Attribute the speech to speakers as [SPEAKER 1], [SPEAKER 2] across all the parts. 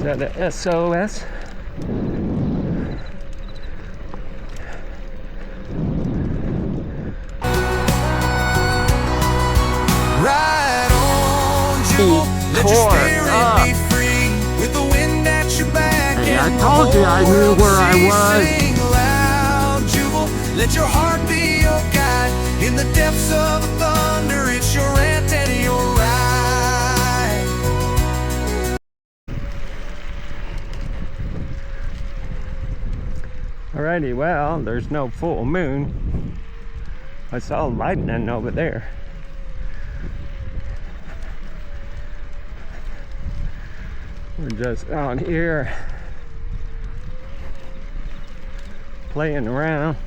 [SPEAKER 1] that a SOS?
[SPEAKER 2] Ride on, Jewel. Let your spirit be free with the wind at your back.
[SPEAKER 1] Hey,
[SPEAKER 2] and
[SPEAKER 1] I told you I knew where I was.
[SPEAKER 2] Sing loud, Jewel. Let your heart be your guide in the depths of the thunder. It's your rant and your ride.
[SPEAKER 1] Alrighty, well, there's no full moon. I saw lightning over there. We're just out here playing around.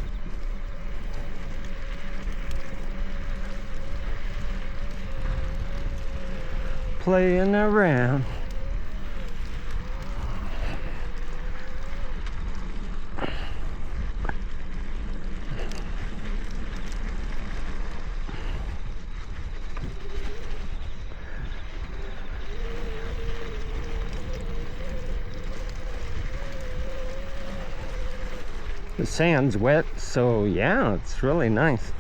[SPEAKER 1] Playing around. The sand's wet, so yeah, it's really nice.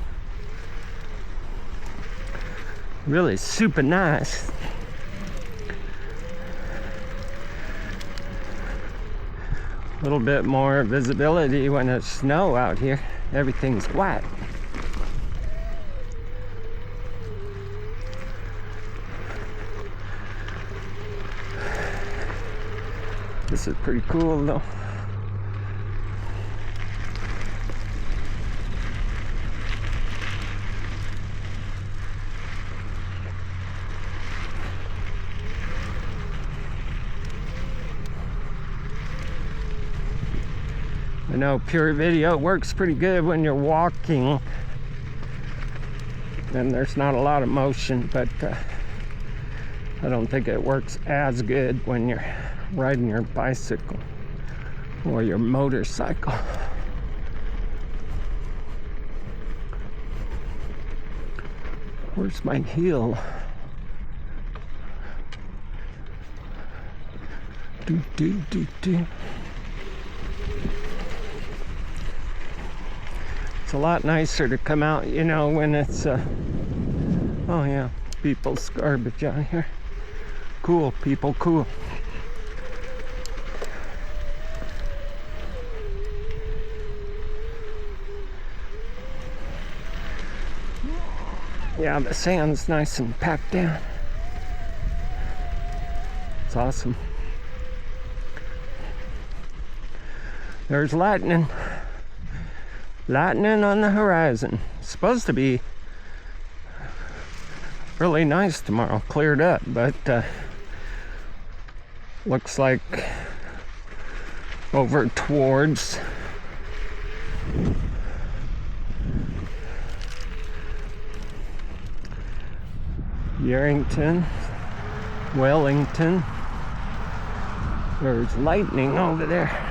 [SPEAKER 1] Really super nice. A little bit more visibility when it's snow out here. Everything's white. This is pretty cool though. I know pure video works pretty good when you're walking and there's not a lot of motion, but I don't think it works as good when you're riding your bicycle or your motorcycle. Where's my heel? Do do do do. It's a lot nicer to come out, you know, when it's oh yeah, people's garbage out here. Cool people, cool. Yeah, the sand's nice and packed down. It's awesome. There's lightning. Lightning on the horizon. It's supposed to be really nice tomorrow, cleared up, but looks like over towards Yerington, Wellington, there's lightning over there.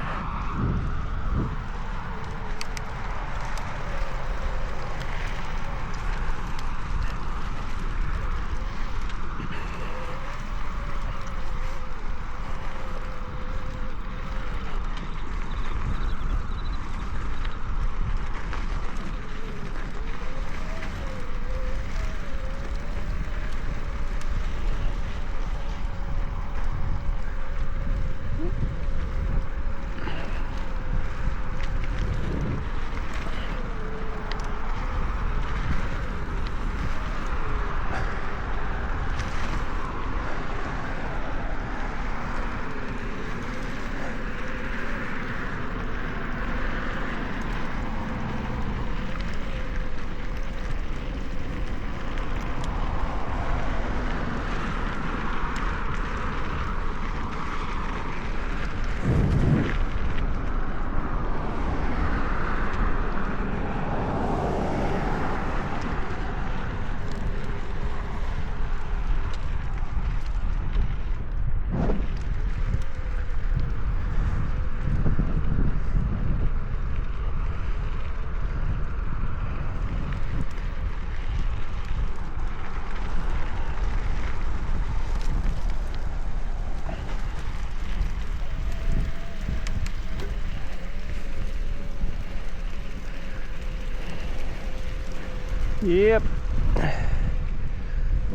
[SPEAKER 1] Yep.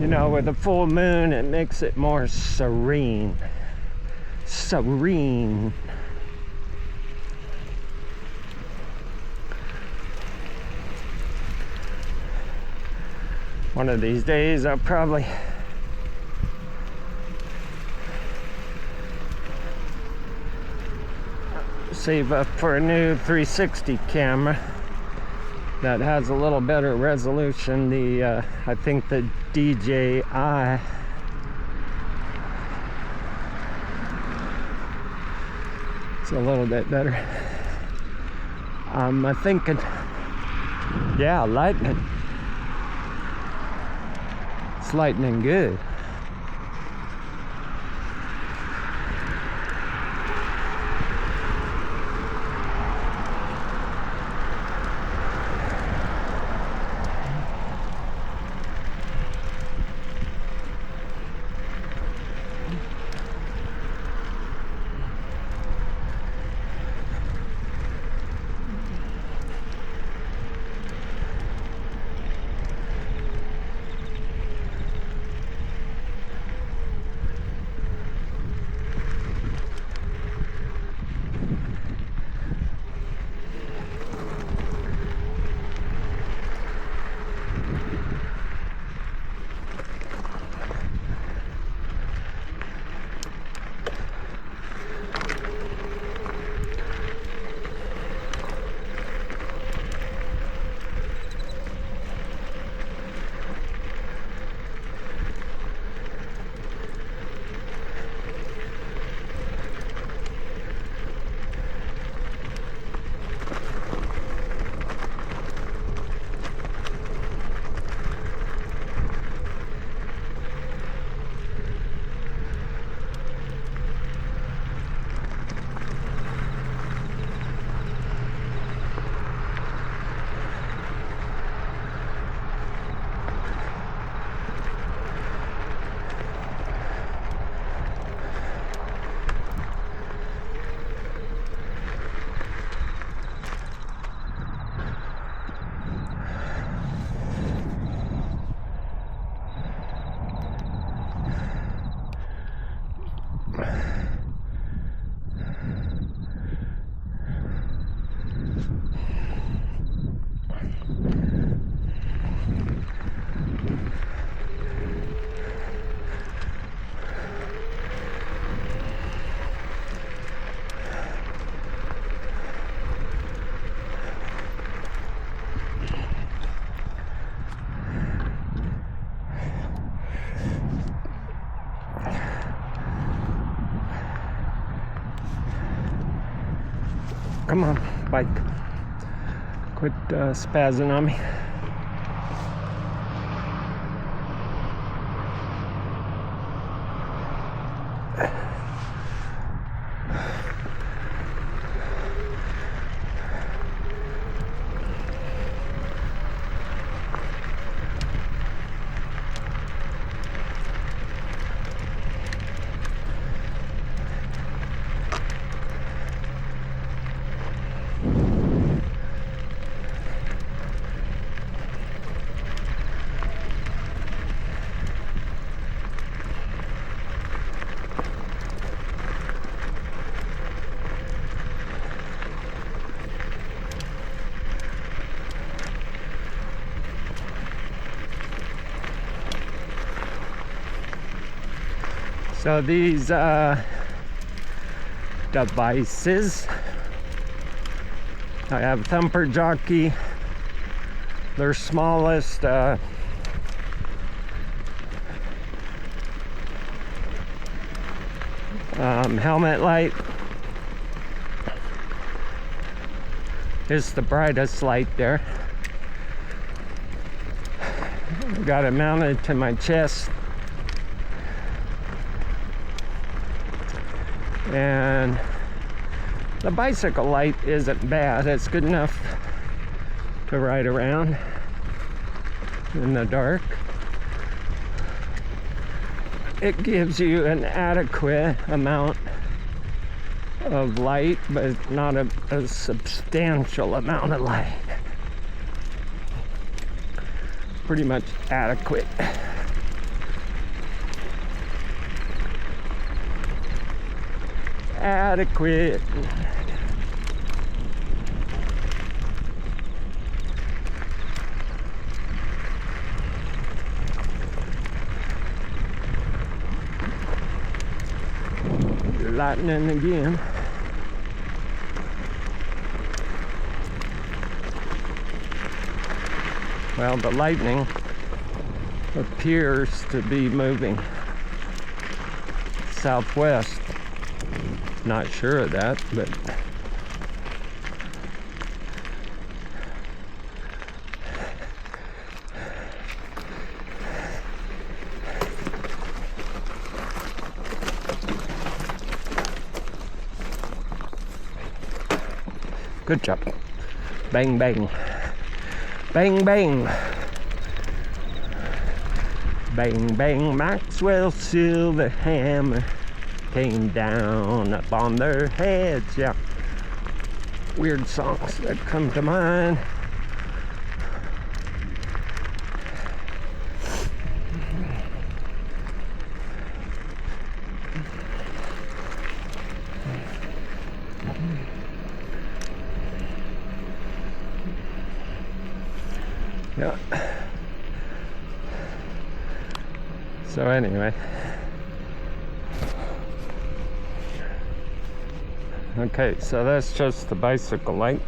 [SPEAKER 1] You know, with a full moon, it makes it more serene. Serene. One of these days, I'll probably save up for a new 360 camera that has a little better resolution. The I think the DJI it's a little bit better. I'm thinking, yeah, lightning. It's lightning good. Come on, bike. Quit spazzing on me. So these devices, I have Thumper Jockey, their smallest helmet light is the brightest light there. Got it mounted to my chest. And the bicycle light isn't bad. It's good enough to ride around in the dark. It gives you an adequate amount of light, but not a substantial amount of light. pretty much adequate. Adequate. Lightning again. Well, the lightning appears to be moving southwest. Not sure of that, but good job. Bang, bang. Bang, bang. Bang, bang. Maxwell's silver hammer came down up on their heads. Yeah. Weird songs that come to mind. Yeah. So anyway. Okay, so that's just the bicycle light.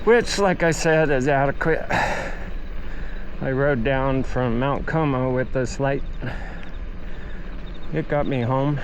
[SPEAKER 1] Which, like I said, is adequate. I rode down from Mount Como with this light. It got me home.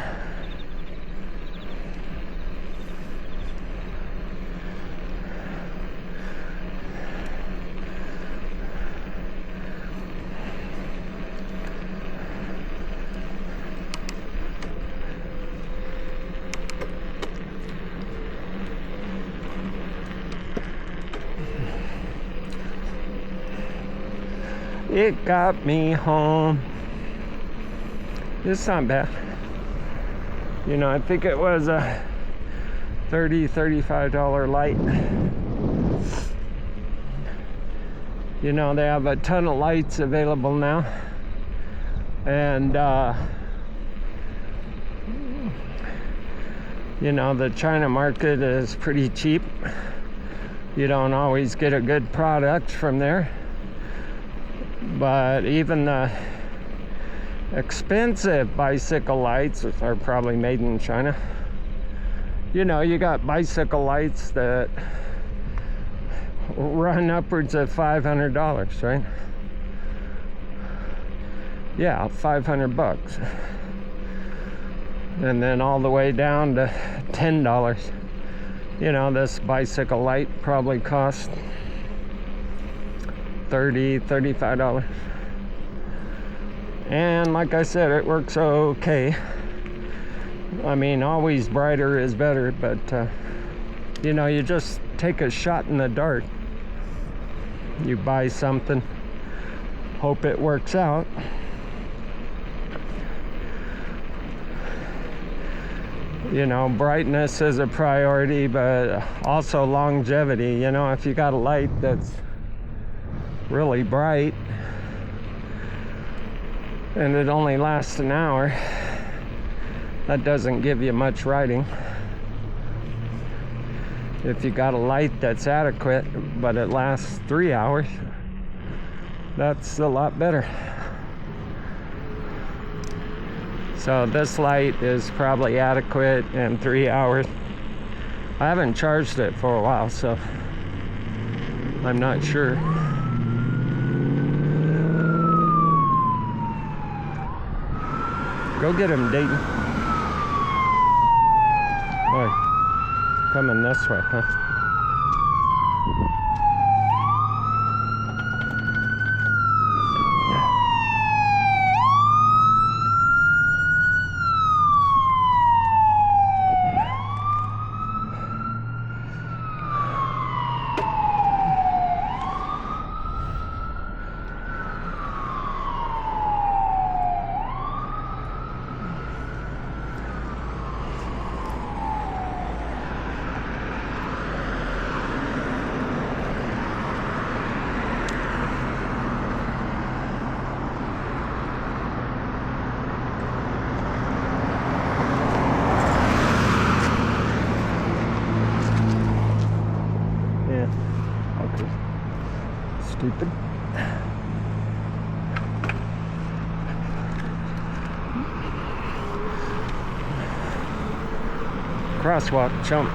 [SPEAKER 1] It got me home. It's not bad. You know, I think it was a $35 light. You know, they have a ton of lights available now. And, you know, the China market is pretty cheap. You don't always get a good product from there. But even the expensive bicycle lights are probably made in China. You know, you got bicycle lights that run upwards of $500, right? Yeah, $500. And then all the way down to $10. You know, this bicycle light probably costs $35. And like I said, it works okay. I mean, always brighter is better, but you know, you just take a shot in the dark. You buy something, hope it works out. You know, brightness is a priority, but also longevity. You know, if you got a light that's really bright and it only lasts an hour, that doesn't give you much riding. If you got a light that's adequate but it lasts 3 hours, that's a lot better. So this light is probably adequate in 3 hours. I haven't charged it for a while, so I'm not sure. Go get him, Dayton. Oh, coming this way, huh? Stupid. Crosswalk, chump.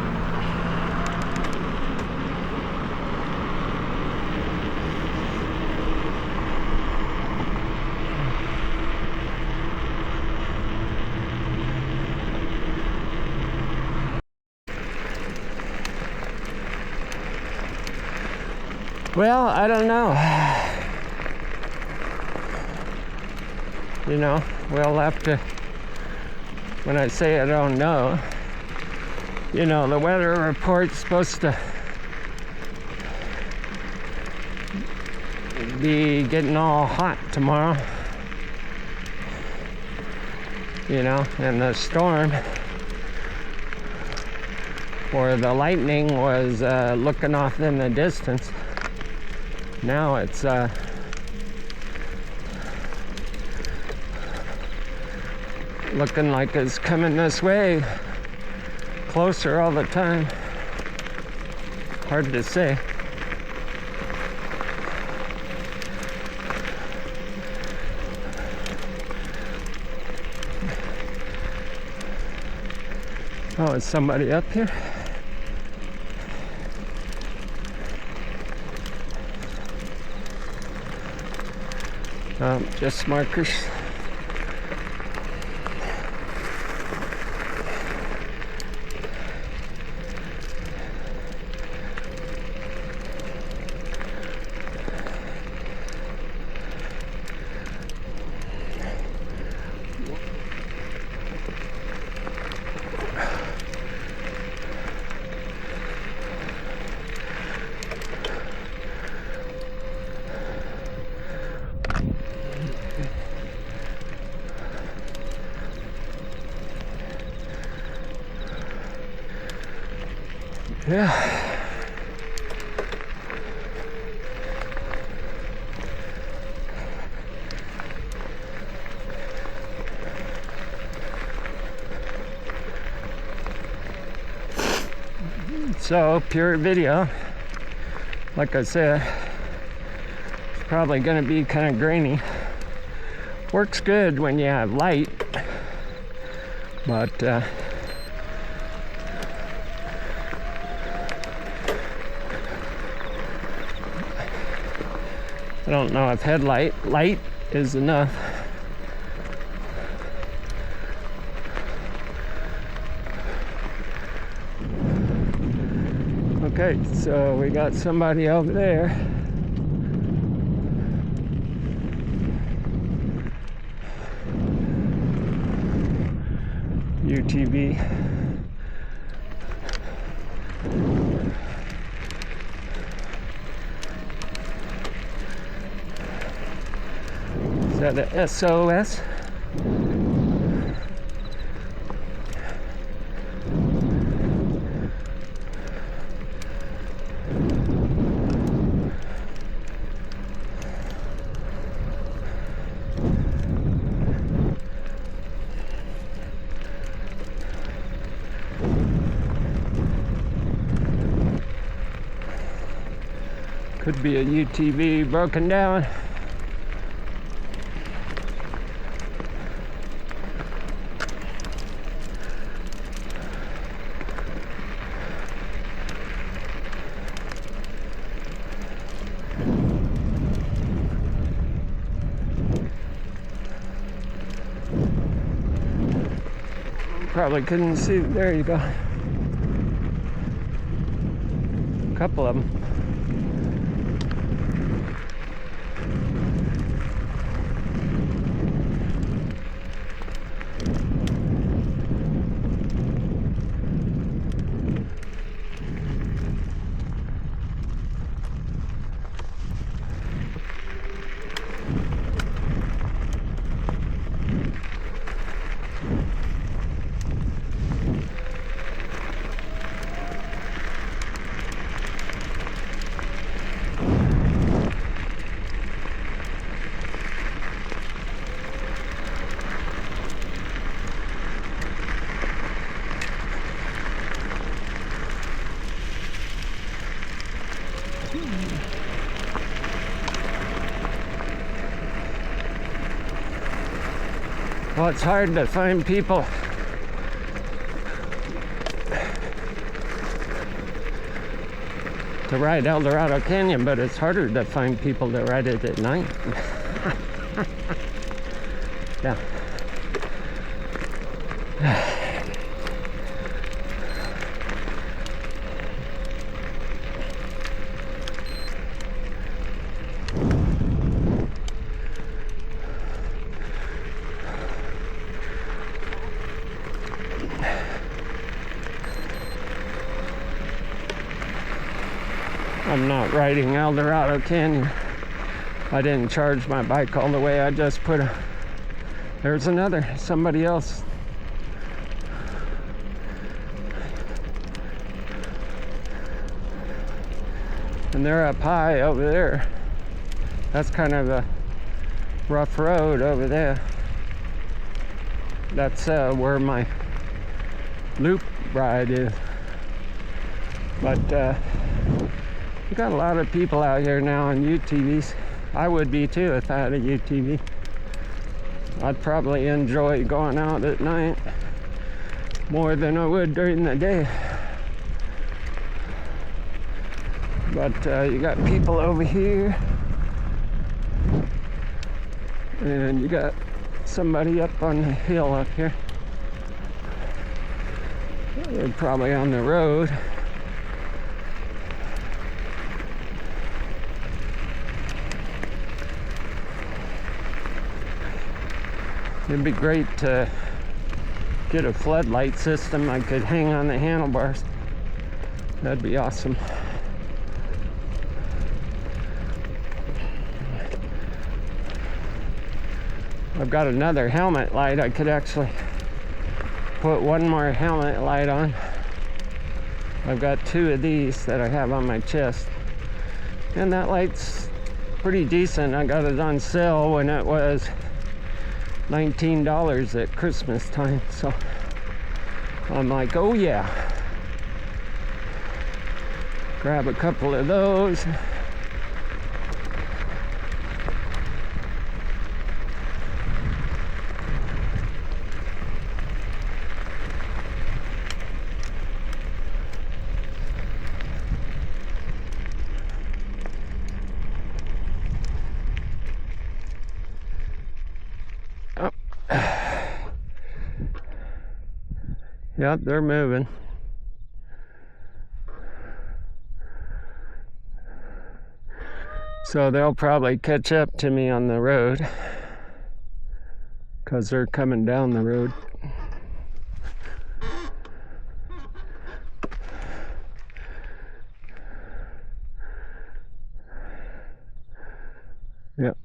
[SPEAKER 1] Well, I don't know. You know, we'll have to, when I say I don't know, you know, the weather report's supposed to be getting all hot tomorrow. You know, and the storm or the lightning was looking off in the distance. Now it's looking like it's coming this way, closer all the time. Hard to say. Oh, is somebody up here? Just markers. Yeah. So, pure video, like I said, it's probably going to be kind of grainy. Works good when you have light, but I don't know if light is enough. Okay, so we got somebody over there. UTV. Is that a SOS? Could be a UTV broken down. Probably couldn't see. There you go. A couple of them. Well, it's hard to find people to ride El Dorado Canyon, but it's harder to find people to ride it at night. Yeah. I'm not riding El Dorado Canyon. I didn't charge my bike all the way. I just put a... There's somebody else. And they're up high over there. That's kind of a rough road over there. That's where my loop ride is. But we got a lot of people out here now on UTVs. I would be too if I had a UTV. I'd probably enjoy going out at night more than I would during the day. But you got people over here, and you got somebody up on the hill up here. They're probably on the road. It'd be great to get a floodlight system I could hang on the handlebars. That'd be awesome. I've got another helmet light. I could actually put one more helmet light on. I've got two of these that I have on my chest. And that light's pretty decent. I got it on sale when it was $19 at Christmas time, so I'm like, oh yeah, grab a couple of those. Yep, they're moving. So they'll probably catch up to me on the road because they're coming down the road. Yep.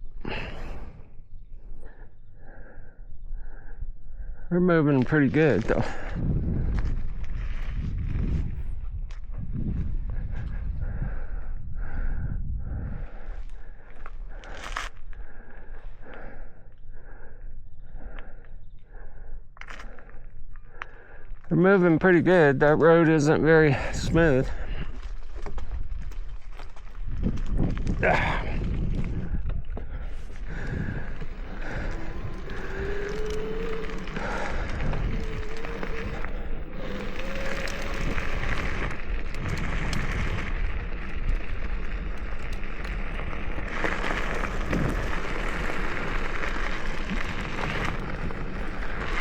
[SPEAKER 1] They're moving pretty good though. They're moving pretty good. That road isn't very smooth.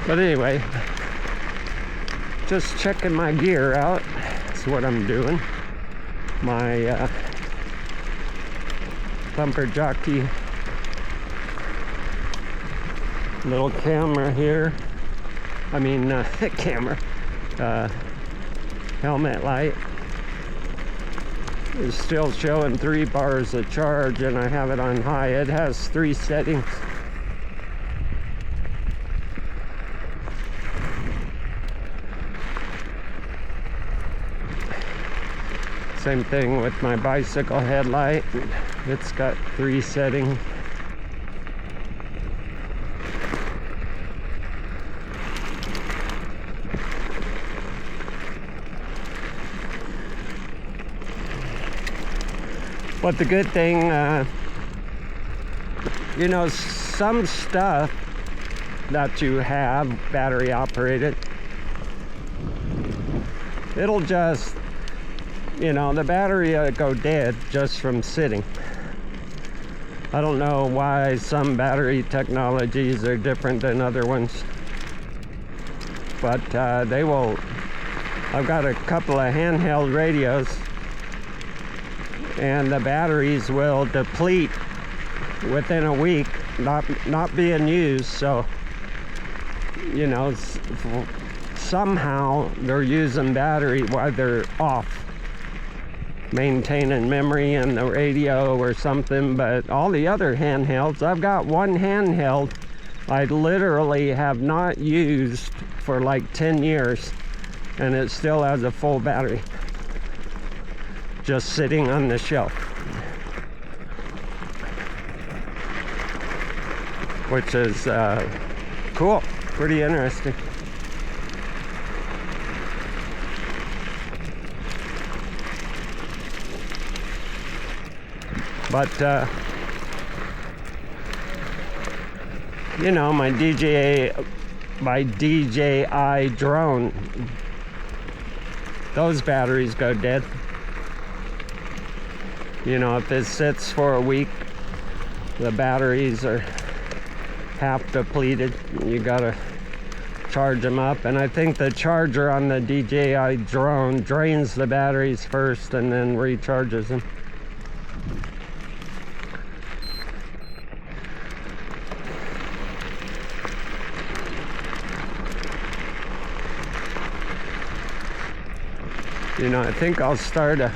[SPEAKER 1] But anyway, just checking my gear out. That's what I'm doing. My bumper jockey little camera here. I mean, camera. Helmet light is still showing 3 bars of charge, and I have it on high. It has 3 settings. Same thing with my bicycle headlight. It's got 3 settings. But the good thing, you know, some stuff that you have battery operated, it'll just, the battery will go dead just from sitting. I don't know why some battery technologies are different than other ones, but they will. I've got a couple of handheld radios, and the batteries will deplete within a week, not being used. So, somehow they're using battery while they're off, maintaining memory in the radio or something. But all the other handhelds, I've got one handheld I literally have not used for like 10 years, and it still has a full battery, just sitting on the shelf, which is cool, pretty interesting. But my DJI drone, those batteries go dead. If it sits for a week, the batteries are half depleted. You gotta charge them up, and I think the charger on the DJI drone drains the batteries first and then recharges them. I think I'll start a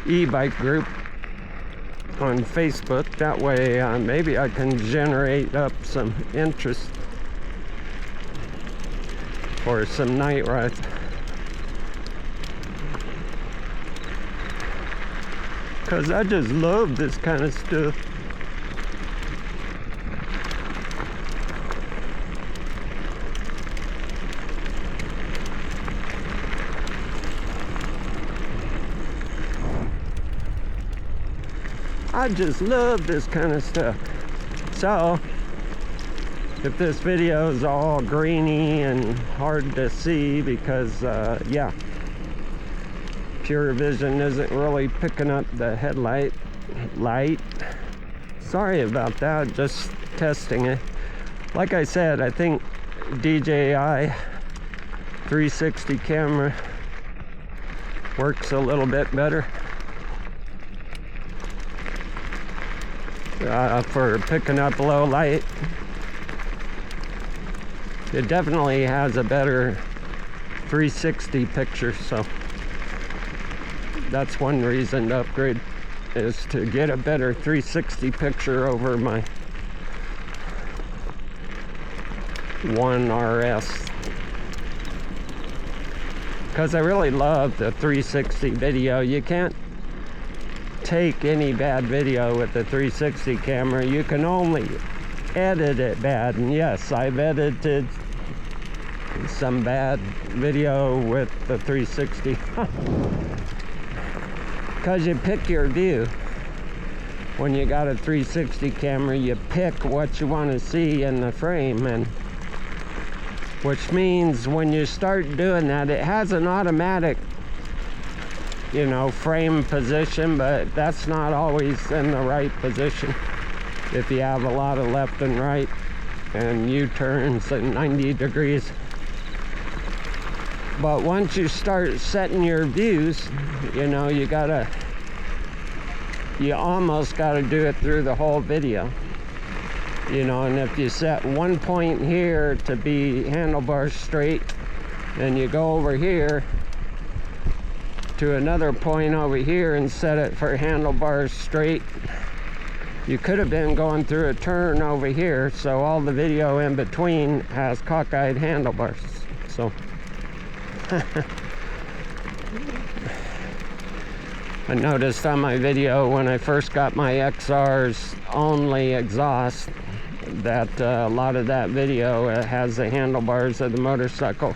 [SPEAKER 1] e-bike group on Facebook. That way maybe I can generate up some interest for some night rides. Because I just love this kind of stuff. I just love this kind of stuff. So, if this video is all grainy and hard to see because, pure vision isn't really picking up the headlight light, sorry about that, just testing it. Like I said, I think DJI 360 camera works a little bit better for picking up low light. It definitely has a better 360 picture, so that's one reason to upgrade, is to get a better 360 picture over my One RS, because I really love the 360 video. You can't take any bad video with the 360 camera. You can only edit it bad, and yes, I've edited some bad video with the 360 because you pick your view. When you got a 360 camera, you pick what you want to see in the frame, and which means when you start doing that, it has an automatic frame position, but that's not always in the right position if you have a lot of left and right and U-turns at 90 degrees. But once you start setting your views, you almost gotta do it through the whole video. And if you set one point here to be handlebars straight, and you go over here to another point over here and set it for handlebars straight, you could have been going through a turn over here, so all the video in between has cockeyed handlebars. So I noticed on my video when I first got my XR's only exhaust that a lot of that video has the handlebars of the motorcycle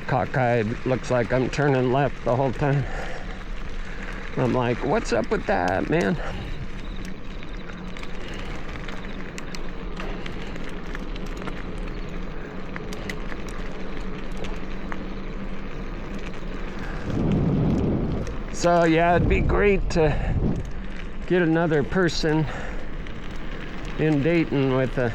[SPEAKER 1] cockeyed. Looks like I'm turning left the whole time. I'm like, what's up with that, man? So yeah, it'd be great to get another person in Dayton with a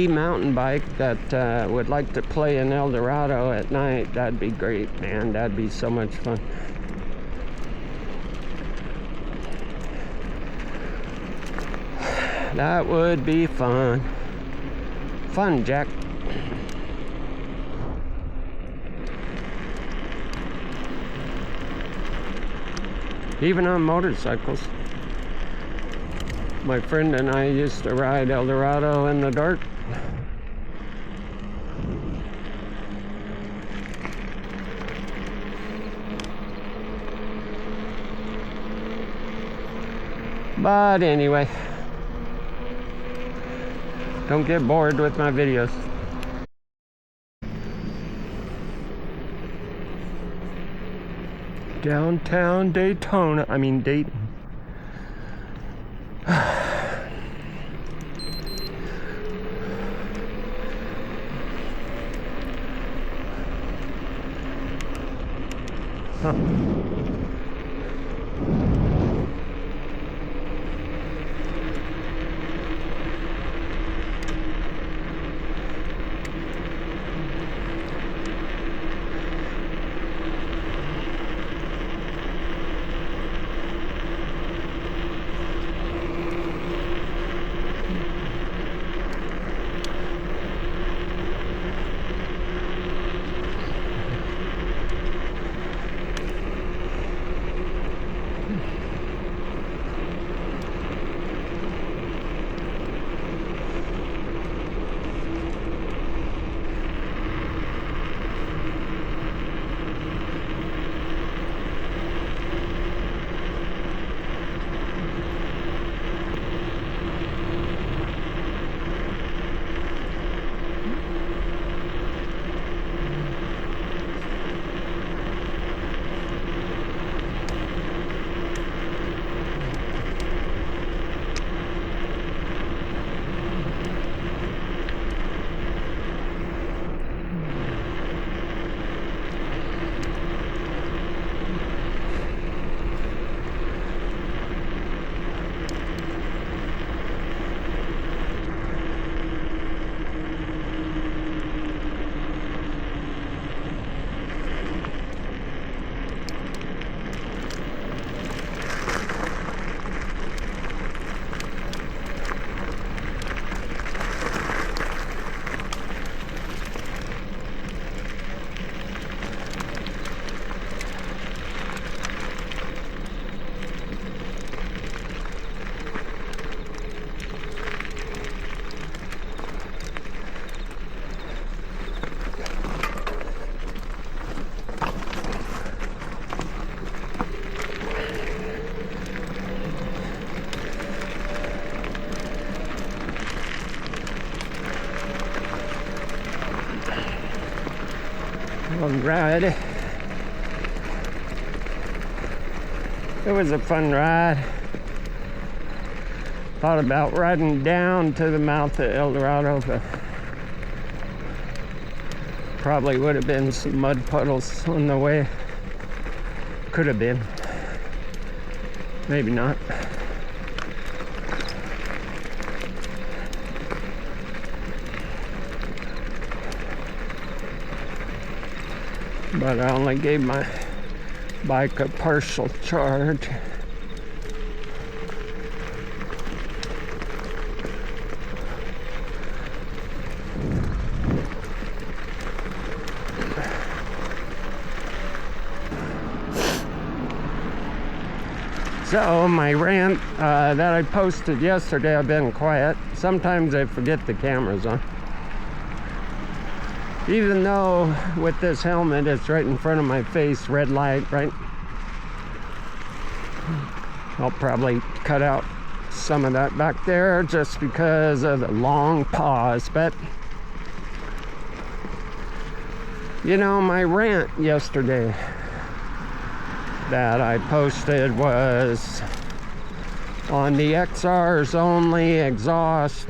[SPEAKER 1] mountain bike that would like to play in El Dorado at night. That'd be great, man. That'd be so much fun. That would be fun. Fun, Jack. Even on motorcycles. My friend and I used to ride El Dorado in the dark. But anyway, don't get bored with my videos. Downtown Dayton. Huh. Ride. It was a fun ride. Thought about riding down to the mouth of El Dorado, but probably would have been some mud puddles on the way. Could have been. Maybe not. But I only gave my bike a partial charge. So my rant that I posted yesterday, I've been quiet. Sometimes I forget the camera's on. Even though with this helmet it's right in front of my face, red light, right? I'll probably cut out some of that back there just because of the long pause. But you know, my rant yesterday that I posted was on the XR's only exhaust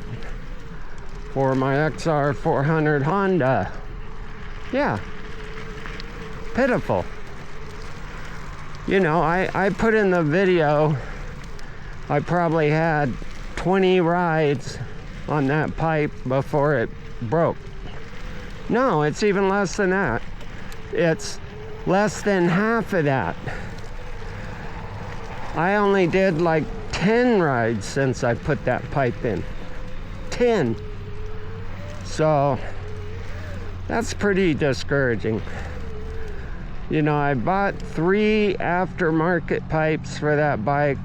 [SPEAKER 1] for my XR 400 Honda. Yeah, pitiful. You know, I put in the video, I probably had 20 rides on that pipe before it broke. No, it's even less than that. It's less than half of that. I only did like 10 rides since I put that pipe in. 10. So that's pretty discouraging. You know, I bought 3 aftermarket pipes for that bike,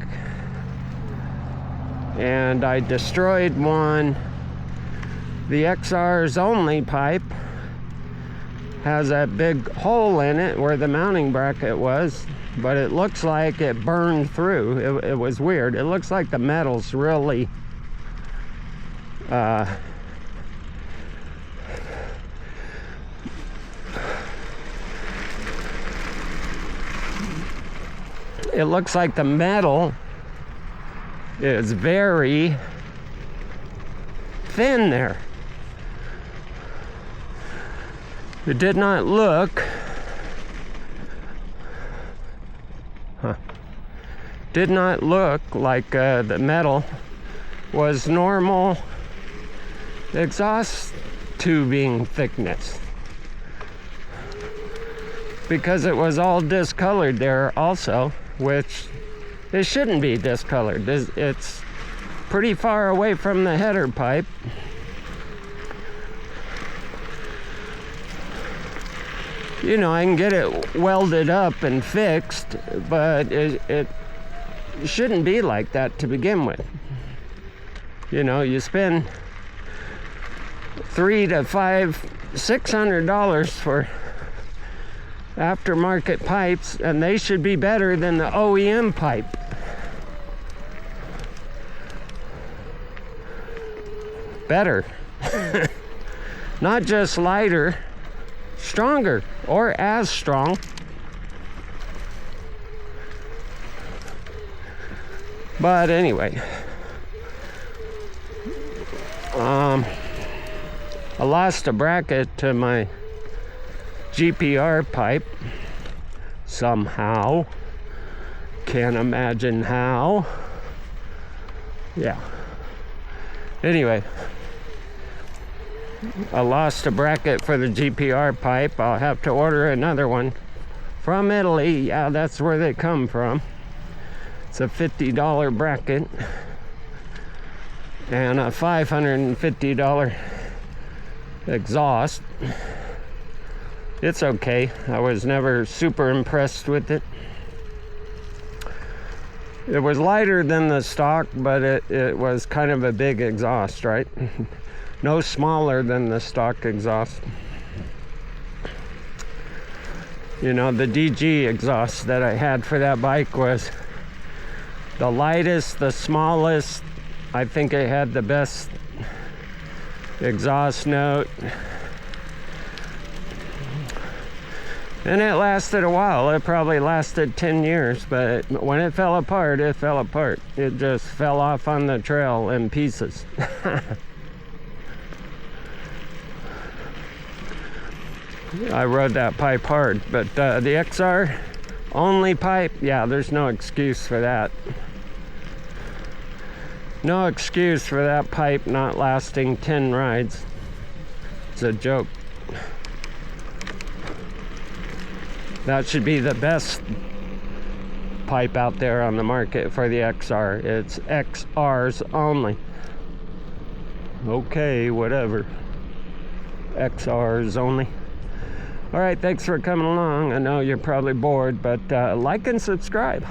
[SPEAKER 1] and I destroyed one. The XR's only pipe has a big hole in it where the mounting bracket was, but it looks like it burned through. It was weird. It looks like the metal's really it looks like the metal is very thin there. It did not look like the metal was normal exhaust tubing thickness, because it was all discolored there also, which it shouldn't be discolored. It's pretty far away from the header pipe. You know, I can get it welded up and fixed, but it shouldn't be like that to begin with. You know, you spend $300 to $600 for aftermarket pipes, and they should be better than the OEM pipe. Better. Not just lighter, stronger, or as strong. But anyway, I lost a bracket to my GPR pipe somehow. Can't imagine how. Yeah. Anyway, I lost a bracket for the GPR pipe. I'll have to order another one from Italy. Yeah, that's where they come from. It's a $50 bracket and a $550 exhaust. It's okay. I was never super impressed with it. It was lighter than the stock, but it was kind of a big exhaust, right? No smaller than the stock exhaust. You know, the DG exhaust that I had for that bike was the lightest, the smallest. I think it had the best exhaust note. And it lasted a while. It probably lasted 10 years, but when it fell apart, it fell apart. It just fell off on the trail in pieces. I rode that pipe hard, but the XR only pipe, yeah, there's no excuse for that. No excuse for that pipe not lasting 10 rides. It's a joke. That should be the best pipe out there on the market for the XR. It's XRs only. Okay, whatever. XRs only. All right, thanks for coming along. I know you're probably bored, but like and subscribe.